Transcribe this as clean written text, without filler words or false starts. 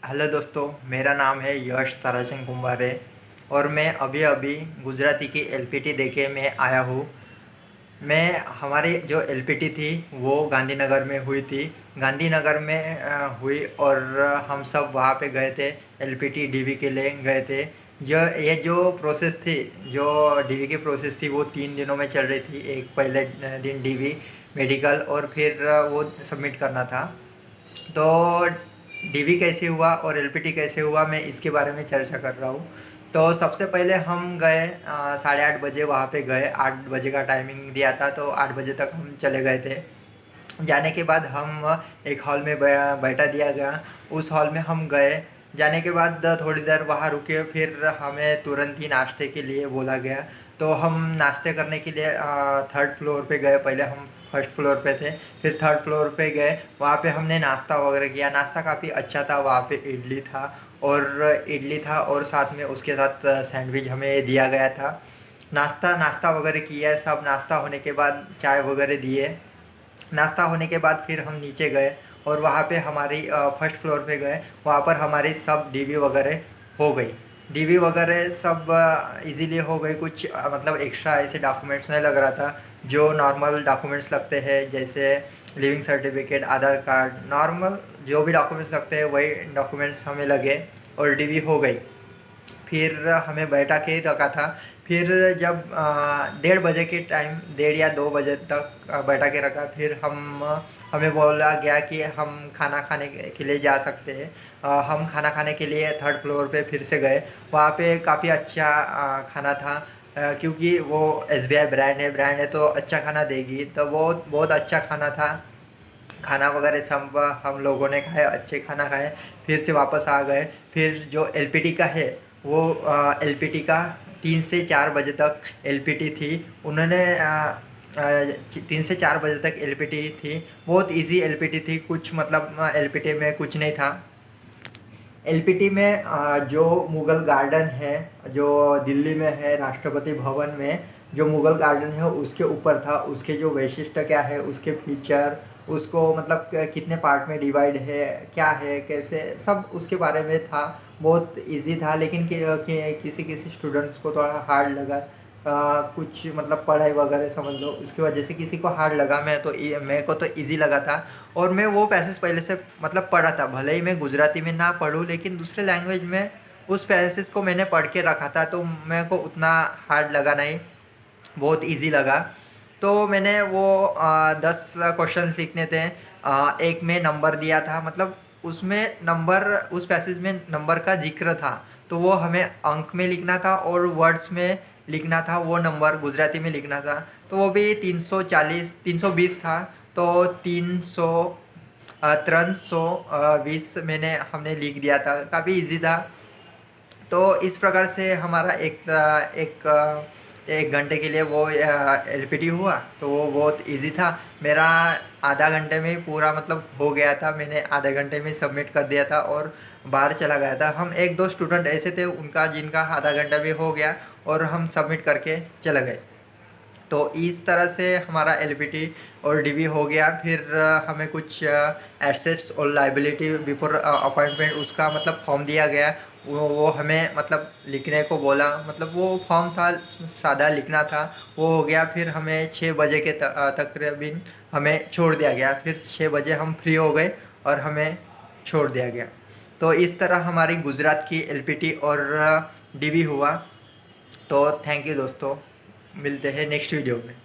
Hello दोस्तों, मेरा नाम है यश ताराचंद कुंभारे और मैं अभी अभी गुजराती की एलपीटी देके मैं आया हूँ। मैं हमारी जो एलपीटी थी वो गांधीनगर में हुई थी। गांधीनगर में हुई और हम सब वहाँ पे गए थे। एलपीटी डीवी के लिए गए थे। जो प्रोसेस थी, जो डीवी की प्रोसेस थी वो 3 दिनों में चल रही थी। एक पहले दिन डीवी मेडिकल और फिर वो सबमिट करना था। तो डीवी कैसे हुआ और एलपीटी कैसे हुआ, मैं इसके बारे में चर्चा कर रहा हूँ। तो सबसे पहले हम गए 8:30 बजे वहाँ पे गए। 8 बजे का टाइमिंग दिया था तो 8 बजे तक हम चले गए थे। जाने के बाद हम एक हॉल में बैठा दिया गया। उस हॉल में हम गए। जाने के बाद थोड़ी देर वहाँ रुके, फिर हमें तुरंत ही नाश्ते के लिए बोला गया। तो हम नाश्ते करने के लिए थर्ड फ्लोर पे गए। पहले हम फर्स्ट फ्लोर पे थे, फिर थर्ड फ्लोर पे गए। वहाँ पे हमने नाश्ता वगैरह किया। नाश्ता काफ़ी अच्छा था। वहाँ पे इडली था और साथ में उसके साथ सैंडविच हमें दिया गया था। नाश्ता नाश्ता वगैरह किया। सब नाश्ता होने के बाद चाय वगैरह दिए। नाश्ता होने के बाद फिर हम नीचे गए और वहाँ पे हमारी फर्स्ट फ्लोर पे गए। वहाँ पर हमारी सब डीवी वगैरह हो गई। डीवी वगैरह सब इजीली हो गई। कुछ मतलब एक्स्ट्रा ऐसे डॉक्यूमेंट्स नहीं लग रहा था जो नॉर्मल डॉक्यूमेंट्स लगते हैं, जैसे लिविंग सर्टिफिकेट, आधार कार्ड, नॉर्मल जो भी डॉक्यूमेंट्स लगते हैं वही डॉक्यूमेंट्स हमें लगे और डीवी हो गई। फिर हमें बैठा के रखा था। फिर जब 1:30 के टाइम, 1:30 या 2 बजे तक बैठा के रखा। फिर हमें बोला गया कि हम खाना खाने के लिए जा सकते हैं। हम खाना खाने के लिए थर्ड फ्लोर पे फिर से गए। वहाँ पे काफ़ी अच्छा खाना था। क्योंकि वो एसबीआई ब्रांड है तो अच्छा खाना देगी। तो वो बहुत अच्छा खाना था। खाना वगैरह सब हम लोगों ने खाए, अच्छे खाना खाए। फिर से वापस आ गए। फिर जो एलपीटी का है वो एलपीटी का 3 से 4 बजे तक एलपीटी थी। उन्होंने 3 से 4 बजे तक एलपीटी थी। बहुत इजी एलपीटी थी। कुछ मतलब एलपीटी में कुछ नहीं था। एलपीटी में जो मुगल गार्डन है, जो दिल्ली में है राष्ट्रपति भवन में, जो मुगल गार्डन है उसके ऊपर था। उसके जो वैशिष्ट्य क्या है, उसके फीचर, उसको मतलब कितने पार्ट में डिवाइड है, क्या है, कैसे, सब उसके बारे में था। बहुत इजी था लेकिन किसी किसी स्टूडेंट्स को थोड़ा हार्ड लगा। कुछ मतलब पढ़ाई वगैरह समझ लो, उसकी वजह से किसी को हार्ड लगा। मेरे को तो इजी लगा था। और मैं वो पैसेज पहले से मतलब पढ़ा था। भले ही मैं गुजराती में ना पढूँ लेकिन दूसरे लैंग्वेज में उस पैसेज को मैंने पढ़ के रखा था, तो मेरे को उतना हार्ड लगा नहीं, बहुत इजी लगा। तो मैंने वो 10 क्वेश्चन लिखने थे। एक में नंबर दिया था, मतलब उसमें नंबर, उस पैसेज में नंबर का जिक्र था। तो वो हमें अंक में लिखना था और वर्ड्स में लिखना था। वो नंबर गुजराती में लिखना था। तो वो भी 320 था। तो 320 मैंने हमने लिख दिया था। काफ़ी इजी था। तो इस प्रकार से हमारा एक घंटे के लिए वो एलपीटी हुआ। तो वो बहुत इजी था। मेरा आधा घंटे में ही पूरा मतलब हो गया था। मैंने आधे घंटे में सबमिट कर दिया था और बाहर चला गया था। हम एक दो स्टूडेंट ऐसे थे उनका जिनका आधा घंटा भी हो गया और हम सबमिट करके चले गए। तो इस तरह से हमारा एलपीटी और डीवी हो गया। फिर हमें कुछ एसेट्स और लाइबिलिटी बिफोर अपॉइंटमेंट, उसका मतलब फॉर्म दिया गया। वो हमें मतलब लिखने को बोला। मतलब वो फॉर्म था, सादा लिखना था। वो हो गया। फिर हमें 6 बजे के तकरीबन हमें छोड़ दिया गया। फिर 6 बजे हम फ्री हो गए और हमें छोड़ दिया गया। तो इस तरह हमारी गुजरात की एलपीटी और डीवी हुआ। तो थैंक यू दोस्तों, मिलते हैं नेक्स्ट वीडियो में।